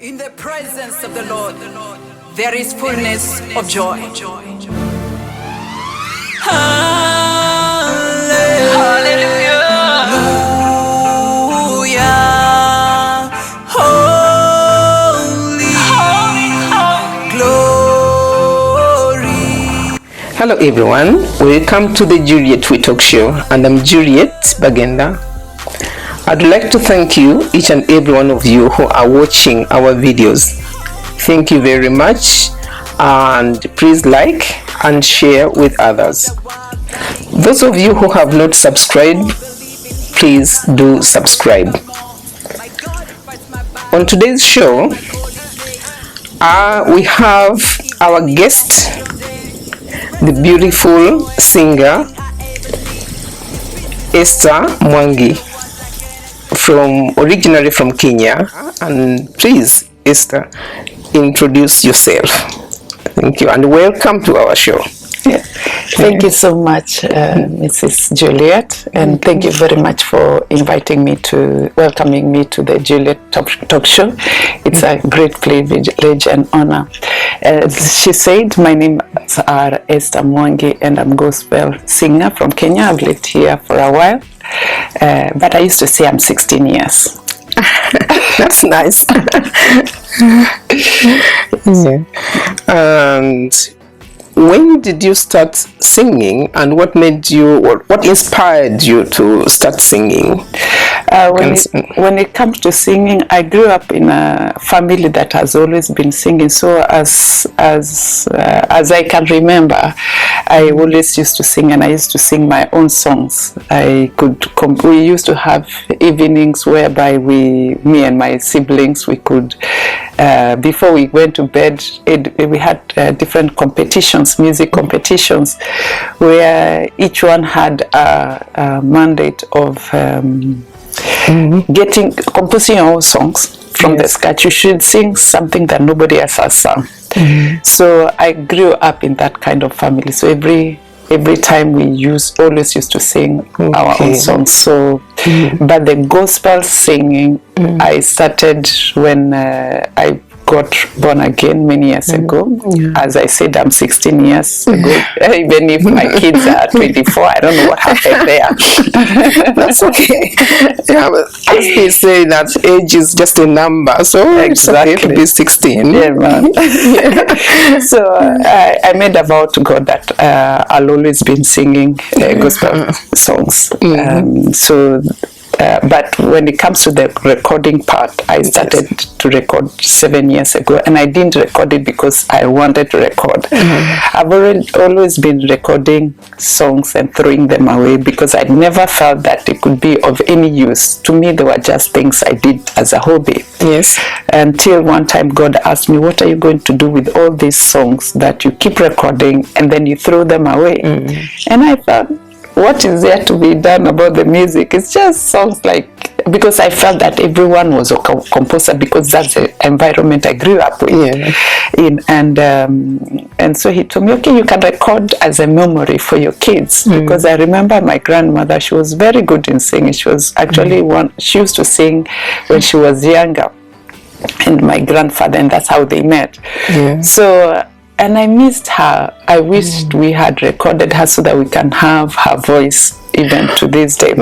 In the presence of the Lord, there is fullness of joy. Hallelujah. Hallelujah. Holy, glory. Hello everyone, welcome to the Juliet We Talk Show, and I'm Juliet Bagenda. I'd like to thank you, each and every one of you who are watching our videos. Thank you very much, and please like and share with others. Those of you who have not subscribed, please do subscribe. On today's show, we have our guest, the beautiful singer Esther Mwangi, originally from Kenya. And please, Esther, introduce yourself. Thank you, and welcome to our show. Thank you so much, Mrs. Juliet, and thank you very much for welcoming me to the Juliet Talk Show. It's a great privilege and honor. She said, my name is Esther Mwangi, and I'm a gospel singer from Kenya. I've lived here for a while, but I used to say I'm 16 years. That's nice. Yeah. And when did you start singing, and what made you, or what inspired you to start singing? When it comes to singing, I grew up in a family that has always been singing. So as I can remember, I always used to sing, and I used to sing my own songs. We used to have evenings whereby me and my siblings, we could, before we went to bed, we had different competitions, music competitions, where each one had a mandate of composing your own songs from the scratch. You should sing something that nobody else has sung. So I grew up in that kind of family. So every time we always used to sing our own songs. So, but the gospel singing, I started when I got born again many years ago. As I said, I'm 16 years ago. Even if my kids are 24, I don't know what happened there. That's okay. Yeah, but as they say, that age is just a number, so exactly. It's okay to be 16. Yeah, man. So I made a vow to God that I'll always be singing gospel songs. But when it comes to the recording part, I started to record 7 years ago, and I didn't record it because I wanted to record. I've always been recording songs and throwing them away because I never felt that it could be of any use. To me, they were just things I did as a hobby. Yes. Until one time God asked me, what are you going to do with all these songs that you keep recording and then you throw them away? And I thought, what is there to be done about the music? It's just songs because I felt that everyone was a composer because that's the environment I grew up with. And so he told me, okay, you can record as a memory for your kids. Because I remember my grandmother, she was very good in singing. She was actually she used to sing when she was younger. And my grandfather, and that's how they met. So, and I missed her. I wished we had recorded her so that we can have her voice even to this day.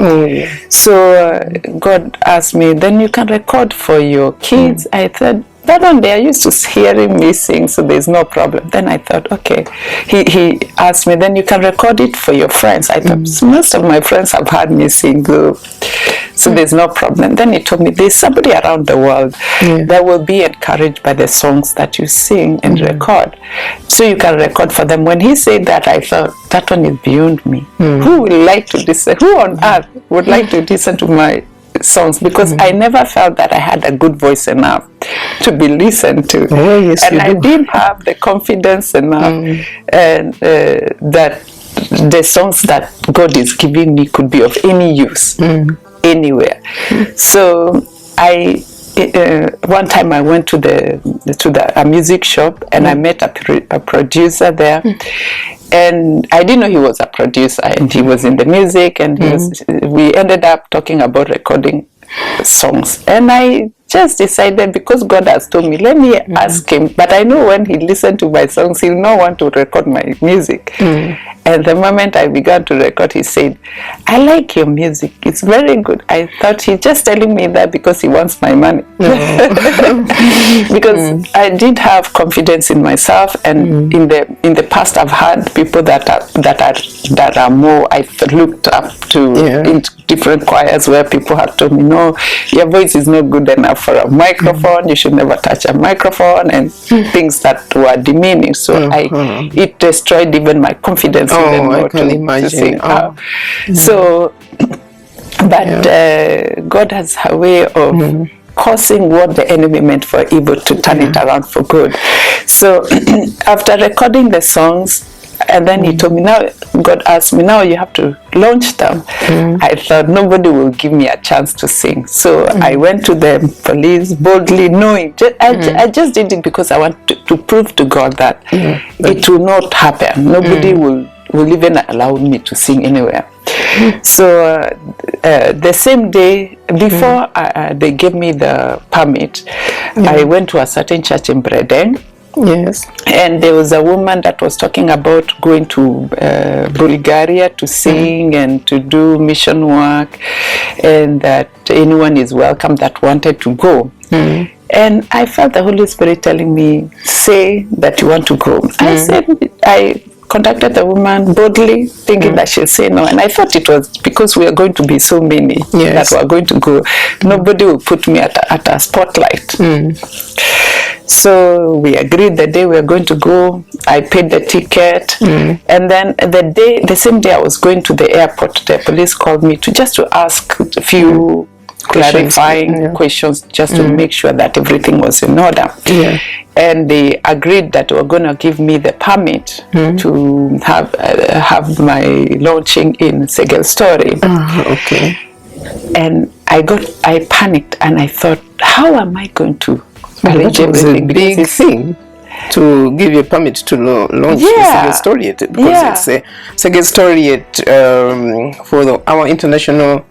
So God asked me, then you can record for your kids. I thought, but one day I used to hearing me sing, so there's no problem. Then I thought, okay. He asked me, then you can record it for your friends. I thought, most of my friends have heard me sing, so there's no problem. Then he told me, there's somebody around the world that will be encouraged by the songs that you sing and record. So you can record for them. When he said that, I thought, that one is beyond me. Who would like to listen? Who on earth would like to listen to my songs? Because I never felt that I had a good voice enough to be listened to. And I didn't have the confidence enough and that the songs that God is giving me could be of any use anywhere. So one time I went to a music shop, and I met a producer there, and I didn't know he was a producer, and he was in the music, and we ended up talking about recording songs, and I just decided, because God has told me, let me ask him. But I know when he listened to my songs, he'll not want to record my music. And the moment I began to record, he said, I like your music. It's very good. I thought he's just telling me that because he wants my money. Because I did have confidence in myself, and in the past I've had people that are more, I've looked up to in different choirs where people have told me, no, your voice is not good enough for a microphone, you should never touch a microphone, and things that were demeaning. So it destroyed even my confidence even more I can imagine. to sing. So, but God has a way of causing what the enemy meant for evil to turn it around for good. So after recording the songs, and then he told me, now God asked me, now you have to launch them. I thought nobody will give me a chance to sing. So I went to the police boldly, knowing I just did it because I want to prove to God that it will not happen. Nobody will even allow me to sing anywhere. So the same day before they gave me the permit, I went to a certain church in Bredeng. Yes. And there was a woman that was talking about going to Bulgaria to sing and to do mission work, and that anyone is welcome that wanted to go. And I felt the Holy Spirit telling me, say that you want to go. I contacted the woman boldly, thinking that she'll say no. And I thought it was because we are going to be so many that we are going to go. Nobody will put me at a spotlight. So we agreed the day we were going to go. I paid the ticket, and then the same day I was going to the airport, the police called me to ask a few clarifying questions, just to make sure that everything was in order. And they agreed that they were going to give me the permit to have my launching in Segel Story. Okay. And I panicked, and I thought, how am I going to arrange It was a everything? big thing to give you a permit to launch the Segel Story, because it's Segel Story for our international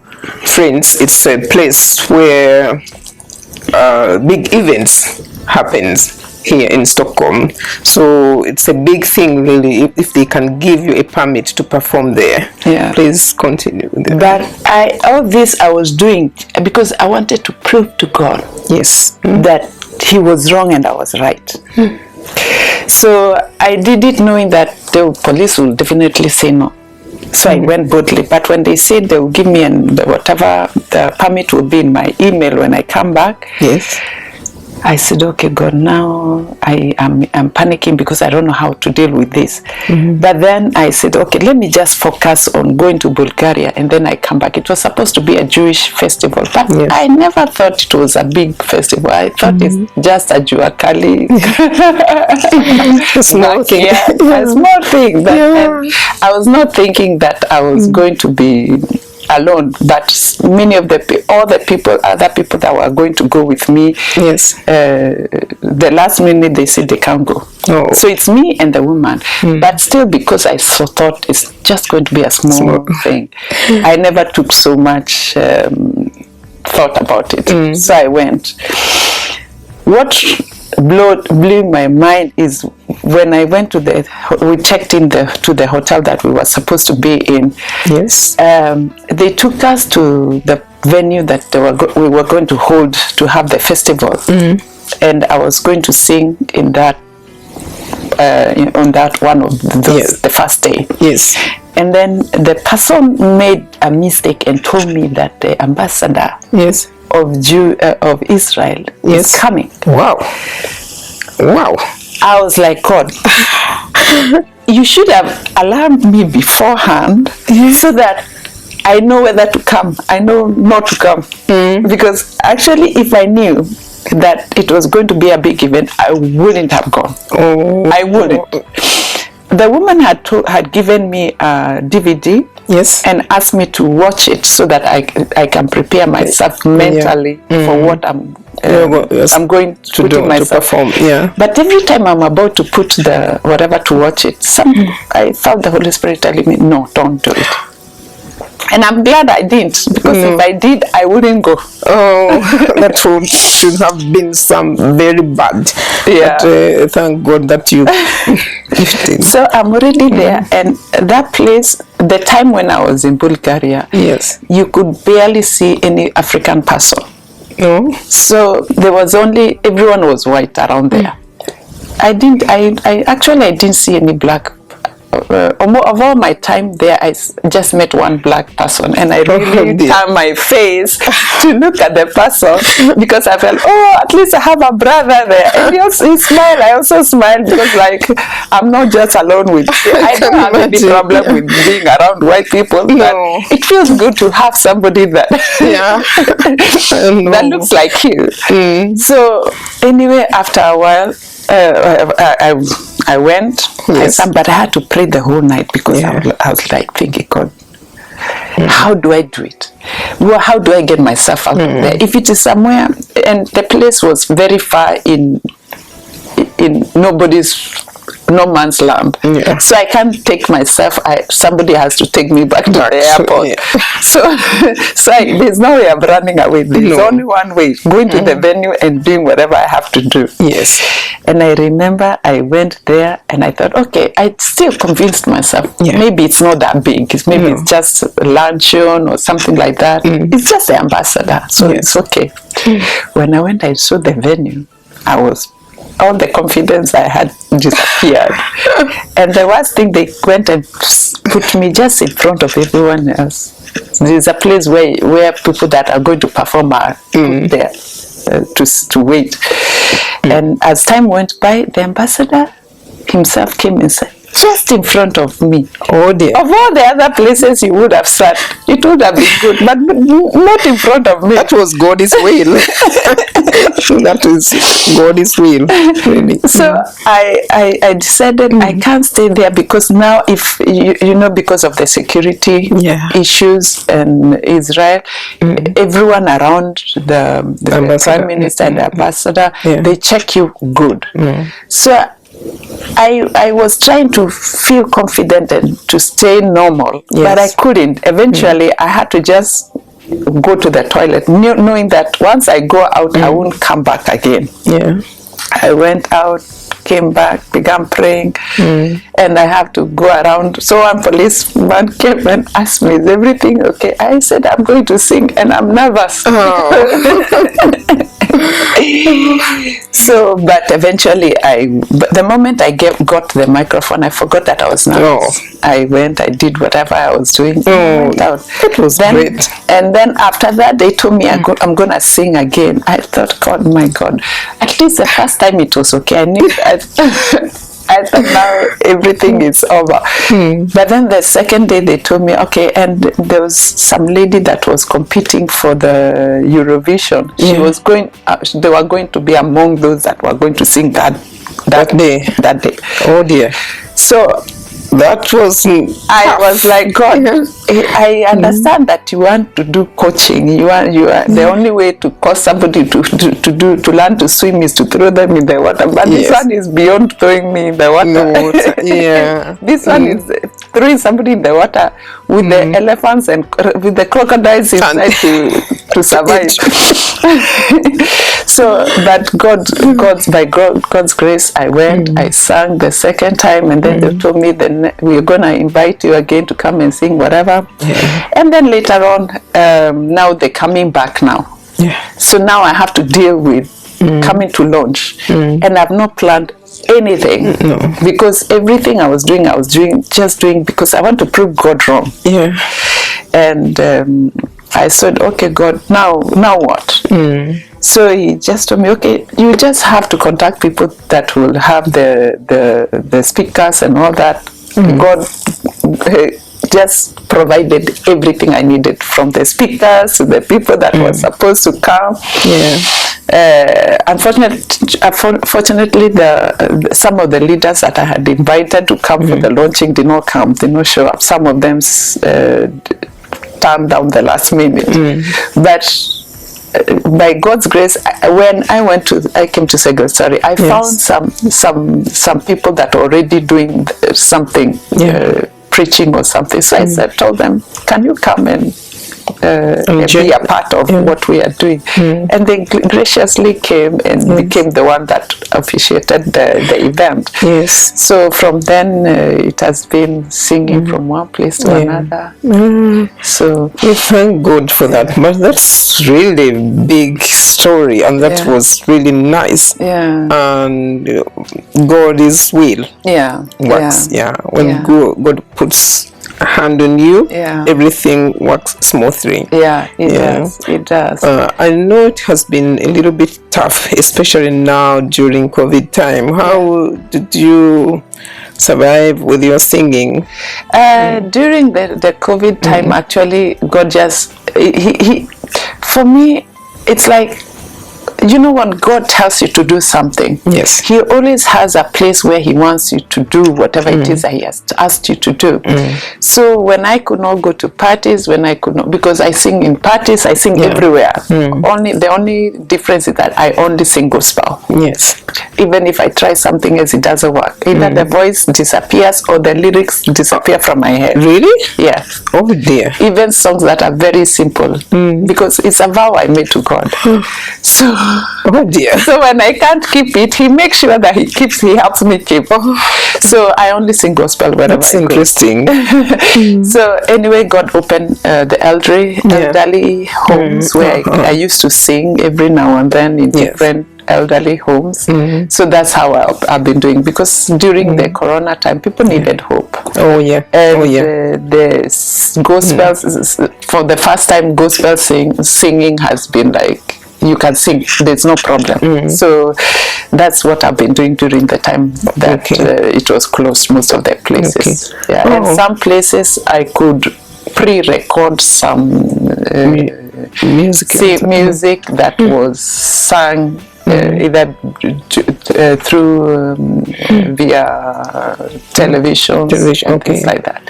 friends. It's a place where big events happens here in Stockholm. So it's a big thing, really, if they can give you a permit to perform there. Please continue. But all this I was doing because I wanted to prove to God that he was wrong and I was right. So I did it knowing that the police will definitely say no. So I went boldly. But when they said they will give me whatever the permit will be in my email when I come back, I said, okay, God, now I'm panicking because I don't know how to deal with this. But then I said, okay, let me just focus on going to Bulgaria, and then I come back. It was supposed to be a Jewish festival, but I never thought it was a big festival. I thought it's just a Juakali. A small thing. A small thing. But I was not thinking that I was going to be alone, but many of other people that were going to go with me, the last minute they said they can't go. So it's me and the woman, but still, because I thought it's just going to be a small thing, I never took so much thought about it. So I went. What blew my mind is when I went to we checked in to the hotel that we were supposed to be in. They took us to the venue that we were going to have the festival, and I was going to sing in that on that one of those, the first day. And then the person made a mistake and told me that the ambassador of Israel is coming. Wow. I was like, God, you should have alarmed me beforehand so that I know whether to come. I know not to come. Because actually, if I knew that it was going to be a big event, I wouldn't have gone. I wouldn't. The woman had given me a DVD and asked me to watch it so that I can prepare myself mentally for what I'm going to do myself. To perform. But every time I'm about to put the whatever to watch it, I felt the Holy Spirit telling me, no, don't do it. And I'm glad I didn't, because if I did, I wouldn't go. Oh, that should have been some very bad. Yeah. But thank God that you lifted. So I'm already there, and that place, the time when I was in Bulgaria, Yes. you could barely see any African person. No. So there was only, everyone was white around there. I didn't see any black. Of all my time there, I just met one black person, and I really turned my face to look at the person, because I felt, oh, at least I have a brother there. And he smiled. I also smiled, because like, I'm not just alone with, I don't have any problem with being around white people, but it feels good to have somebody that that looks like you. So anyway, after a while, I went, but I had to pray the whole night, because I was like thinking, God, how do I do it? Well, how do I get myself out of there? If it is somewhere, and the place was very far in no man's land, so I can't take myself. Somebody has to take me back to the airport. So there's no way of running away. There's only one way: going to the venue and doing whatever I have to do. Yes. And I remember I went there, and I thought, okay, I still convinced myself, maybe it's not that big. Maybe it's just a luncheon or something like that. It's just the ambassador, so it's okay. When I went, I saw the venue. All the confidence I had disappeared. And the worst thing, they went and put me just in front of everyone else. There's a place where people that are going to perform are put there to wait. And as time went by, the ambassador himself came and said, just in front of me. Oh dear. Of all the other places you would have sat, it would have been good, but not in front of me. That was God's will. That is God's will. Really. So I decided I can't stay there, because now, if you know, because of the security issues in Israel, everyone around the Prime Minister and the ambassador, they check you good. So I was trying to feel confident and to stay normal, but I couldn't. Eventually, I had to just go to the toilet, knowing that once I go out, I won't come back again. I went out, came back, began praying, and I have to go around. So one policeman came and asked me, is everything okay? I said, I'm going to sing, and I'm nervous. So, but eventually, the moment I got the microphone, I forgot that I was nervous. I went, I did whatever I was doing. Went out. It was great. And then after that, they told me I'm going to sing again. I thought, God, my God, at least the first time it was okay. I thought now everything is over. But then the second day they told me, okay, and there was some lady that was competing for the Eurovision. She was going, they were going to be among those that were going to sing that day. Oh dear. So that was I was like, God, I understand that you want to do coaching. You are the only way to cause somebody to learn to swim is to throw them in the water. But this one is beyond throwing me in the water. This one is throwing somebody in the water with the elephants and with the crocodiles inside to survive. So, but by God's grace, I went, I sang the second time, and then they told me, then we're going to invite you again to come and sing whatever. And then later on, now they're coming back now. So now I have to deal with coming to launch. And I've not planned anything. Because everything I was doing just doing because I want to prove God wrong. And I said, okay, God, now what? So he just told me, okay, you just have to contact people that will have the speakers and all that. God just provided everything I needed, from the speakers to the people that were supposed to come. Unfortunately, some of the leaders that I had invited to come for the launching did not come, did not show up. Some of them turned down the last minute. But by God's grace, when I came to Segostari, I found some people that are already doing something preaching or something. So I told them, can you come and be a part of what we are doing? And they graciously came and became the one that officiated the event. Yes. So from then it has been singing from one place to another. So we thank God for that. But that's really big story, and that was really nice. Yeah. And God is will. Yeah. Works. When God puts a hand on you, everything works smoothly. Yeah, it does. It does. I know it has been a little bit tough, especially now during COVID time. How did you survive with your singing? During the COVID time, actually, God just, he for me, it's like, you know, when God tells you to do something, yes, He always has a place where He wants you to do whatever it is that He has asked you to do. So when I could not go to parties, when I could not, because I sing in parties, I sing everywhere. The only difference is that I only sing gospel. Yes. Even if I try something else, it doesn't work. Either the voice disappears or the lyrics disappear from my head. Really? Yeah. Oh dear. Even songs that are very simple, because it's a vow I made to God. So, oh dear. So when I can't keep it, He makes sure that He helps me keep. So I only sing gospel wherever That's I go. interesting. So anyway, God opened the elderly homes where I used to sing every now and then in different elderly homes. So that's how I've been doing, because during the corona time, people needed hope. Oh yeah. And the gospels, for the first time, gospel singing has been like, you can sing, there's no problem. So that's what I've been doing during the time that it was closed, most of the places. And some places I could pre-record some music that was sung either through via television and things like that.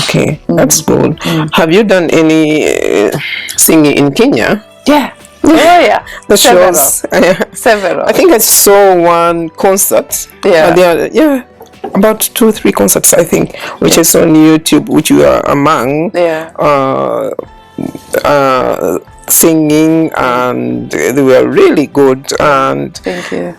Okay, that's good. Have you done any singing in Kenya? Yeah. Oh yeah, several. I think I saw one concert. Yeah, about 2-3 concerts, I think, which I saw on YouTube, which you are among. Singing, and they were really good. And thank you.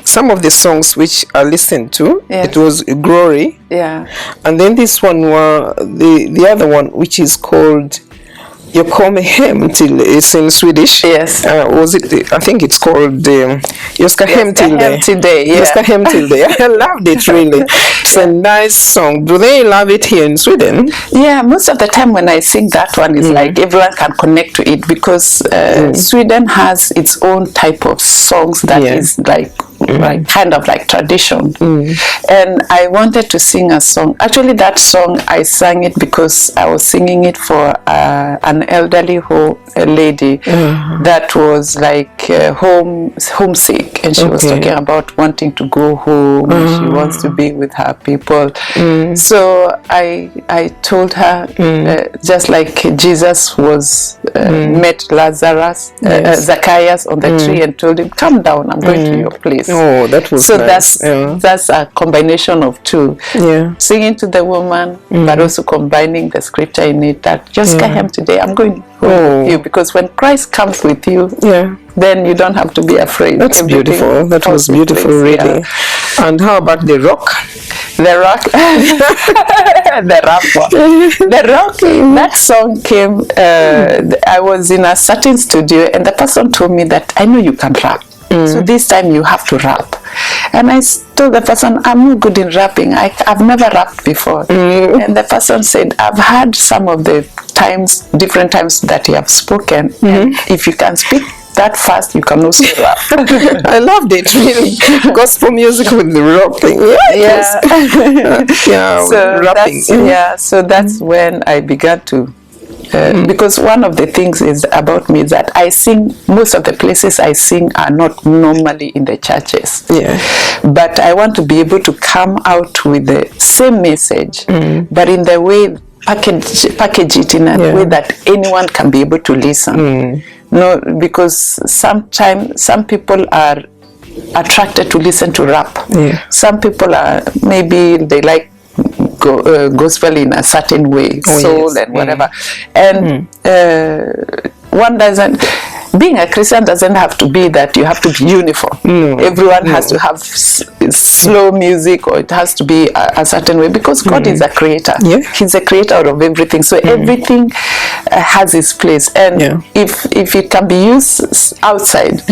Some of the songs which I listened to, it was Glory. Yeah. And then this one was the other one, which is called Jag kommer hem till, it's in Swedish. Yes. Was it? I think it's called Jag ska hem till dig. Jag ska hem till dig. I loved it really. It's a nice song. Do they love it here in Sweden? Yeah, most of the time when I sing that one, is like everyone can connect to it, because Sweden has its own type of songs that is like kind of like tradition. And I wanted to sing a song. Actually, that song, I sang it because I was singing it for an elderly lady that was like homesick, and she was talking about wanting to go home. She wants to be with her people. So I told her, just like Jesus was met Lazarus, Zacchaeus on the tree, and told him, come down, I'm going to your place. Oh, that was so nice. That's a combination of two. Singing to the woman, but also combining the scripture in it, that just come home today, I'm going home with you, because when Christ comes with you, then you don't have to be afraid. That's beautiful. That was beautiful, really. And how about the rock? The rock, the rap one. The rock, that song came, I was in a certain studio, and the person told me that, I know you can rap. So this time you have to rap. And I told the person, I'm not good in rapping. I've never rapped before. And the person said, I've heard some of the different times that you have spoken. And if you can speak that fast, you can also rap. I loved it, really. Gospel music with the rapping. So rapping. So that's when I began to because one of the things is about me is that I sing, most of the places I sing are not normally in the churches. But I want to be able to come out with the same message, but in the way, package it in a way that anyone can be able to listen. No, because sometimes some people are attracted to listen to rap. Some people are, maybe they like gospel in a certain way, soul and whatever. And one doesn't, being a Christian doesn't have to be that you have to be uniform. Everyone has to have slow music, or it has to be a certain way, because God is a creator. He's a creator of everything, so everything has its place. And if it can be used outside,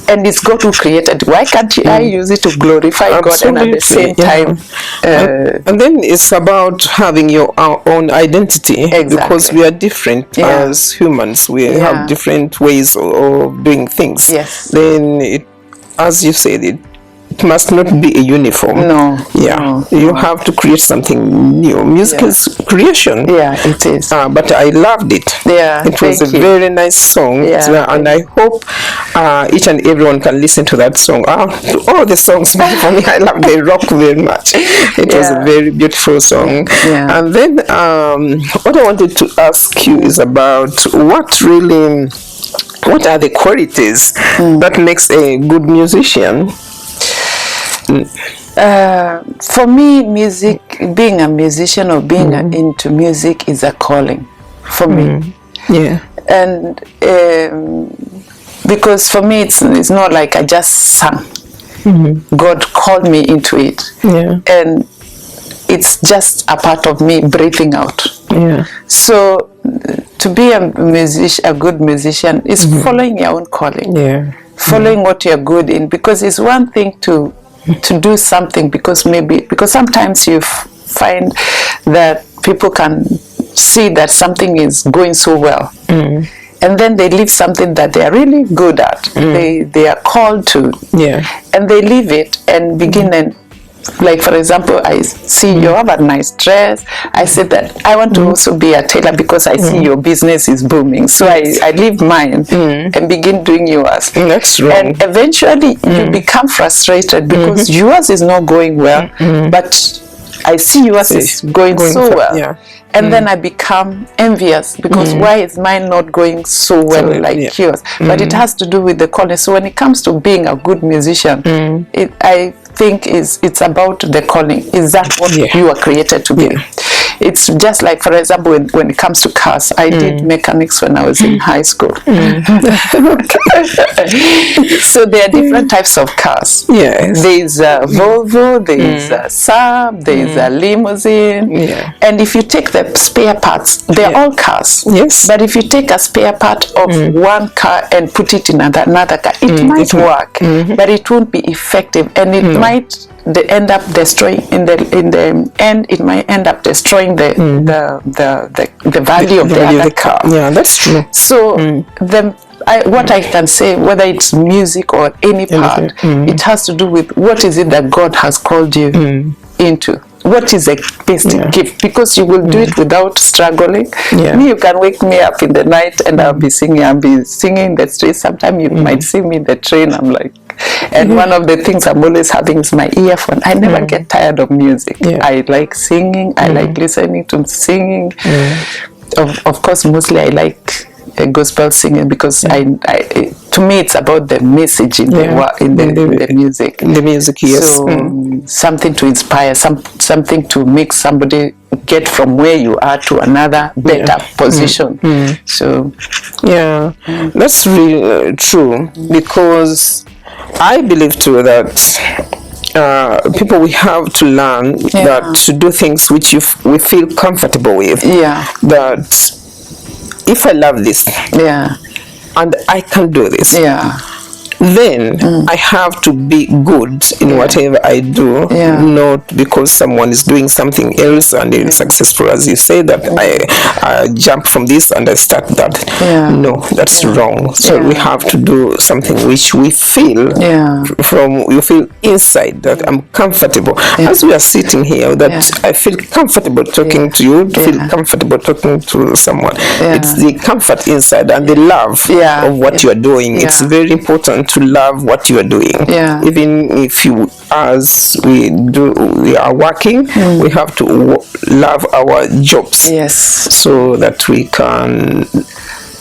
and it's God who created, why can't I use it to glorify God and at the same time? And then it's about having your own identity, because we are different as humans. We have different ways of doing things. Then, as you said, it must not be a uniform. You have to create something new. Music is creation. It is. But I loved it. It was a very nice song. And I hope each and everyone can listen to that song. All the songs, for me, I love the rock very much. It was a very beautiful song. And then what I wanted to ask you is about what are the qualities that makes a good musician? For me, music, being a musician or being into music is a calling for me. And because for me, it's not like I just sang. God called me into it. And it's just a part of me breathing out. So to be a good musician is following your own calling. Following what you're good in, because it's one thing to do something because sometimes you find that people can see that something is going so well, and then they leave something that they are really good at, they are called to, and they leave it and begin and, like for example, I see you have a nice dress. I said that I want to also be a tailor because I see your business is booming. So I leave mine and begin doing yours. That's wrong. And eventually you become frustrated because yours is not going well, but I see yours is going so well. And then I become envious because why is mine not going so well like yours? But it has to do with the calling. So when it comes to being a good musician, I think it's about the calling. Is that what you are created to be? It's just like, for example, when it comes to cars, I did mechanics when I was in high school. So there are different types of cars. There's a Volvo, there's a Saab, there's a limousine. And if you take the spare parts, they're all cars. But if you take a spare part of one car and put it in another car, it might work, but it won't be effective, and it might end up destroying in the end. It might end up destroying the value of the other car. That's true. So what I can say, whether it's music or any part, it has to do with what is it that God has called you into. What is a basic gift? Because you will do it without struggling. Me, you can wake me up in the night and I'll be singing. I'll be singing in the street. Sometimes you might see me in the train. I'm like, and one of the things I'm always having is my earphone. I never get tired of music. I like singing. I like listening to singing. Of course, mostly I like gospel singing because to me it's about the message in the music. In the music, yes. So something to inspire, something to make somebody get from where you are to another better position. So that's really true, because I believe too that people, we have to learn that to do things which we feel comfortable with. That if I love this, and I can do this, then I have to be good in whatever I do, not because someone is doing something else and they're successful, as you say, that I jump from this and I start that. No, that's wrong. So we have to do something which we feel you feel inside, that I'm comfortable. As we are sitting here, that I feel comfortable talking to you, feel comfortable talking to someone. It's the comfort inside and the love of what you are doing. It's very important to love what you are doing. Even if as we are working, we have to love our jobs, so that we can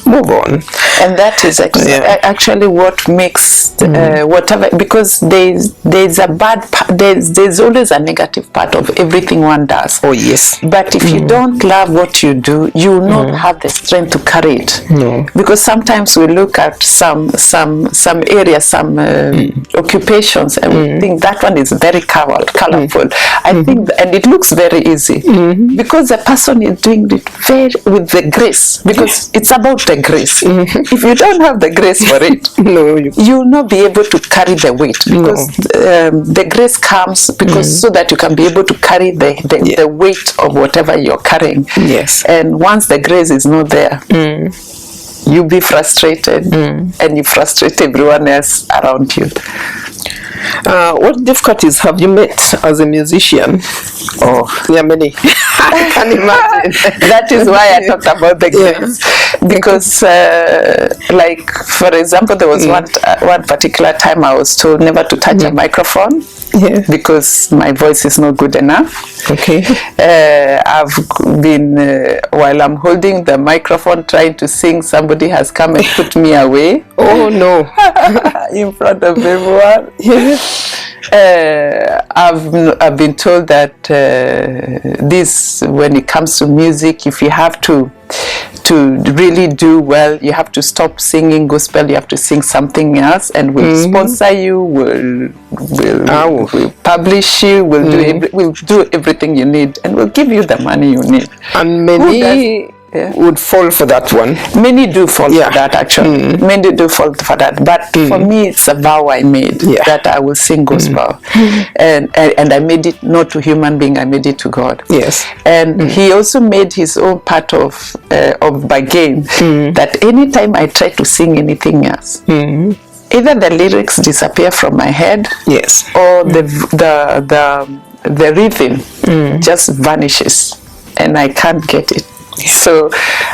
move on. And that is actually what makes whatever, because there's a bad part, there's always a negative part of everything one does. Oh yes. But if you don't love what you do, you will not have the strength to carry it. No. Because sometimes we look at some areas, some occupations, and we think that one is very colorful. I think, and it looks very easy because the person is doing it very with the grace, because it's about the grace. If you don't have the grace for it, no, you will not be able to carry the weight, because the grace comes because so that you can be able to carry the weight of whatever you're carrying. Yes. And once the grace is not there, you'll be frustrated, and you frustrate everyone else around you. What difficulties have you met as a musician? Oh, there are many. I can imagine. That is why I talked about the grace. Because, like, for example, there was one particular time I was told never to touch a microphone because my voice is not good enough. Okay. I've been, while I'm holding the microphone trying to sing, somebody has come and put me away. Oh, no. In front of everyone. I've been told that this, when it comes to music, if you have to really do well, you have to stop singing gospel, you have to sing something else, and we'll sponsor you, we'll publish you, we'll do everything you need, and we'll give you the money you need. And many would fall for that one. Many do fall for that, actually. Many do fall for that. But for me, it's a vow I made that I will sing gospel. And I made it not to human being, I made it to God. Yes. And he also made his own part of bargain, that anytime I try to sing anything else, either the lyrics disappear from my head, or the rhythm just vanishes, and I can't get it. So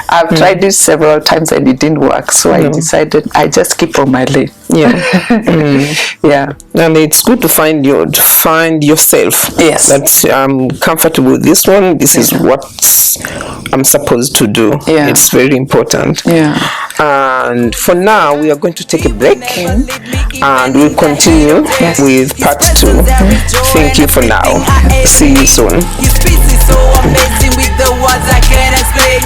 I've tried it several times and it didn't work. So I decided I just keep on my lane. And it's good to find yourself. Yes. That I'm comfortable with this one. This is what I'm supposed to do. It's very important. And for now, we are going to take a break, and we'll continue with part 2. Thank you for now. See you soon. So amazing with the words I can't explain.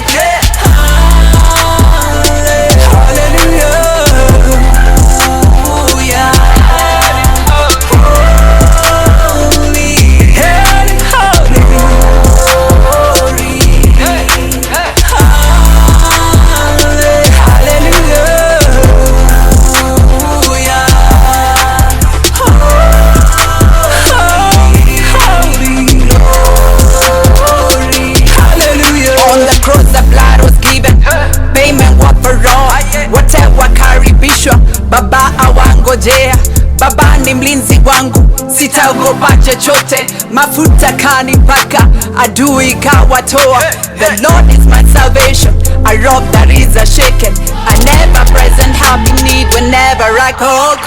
Baba awangojea, baba ni mlinzi wangu, sitaogopa chochote, mafuta kanipaka, adui kawatoa. The Lord is my salvation, a rock that is a shaken, a never present help in need whenever I call.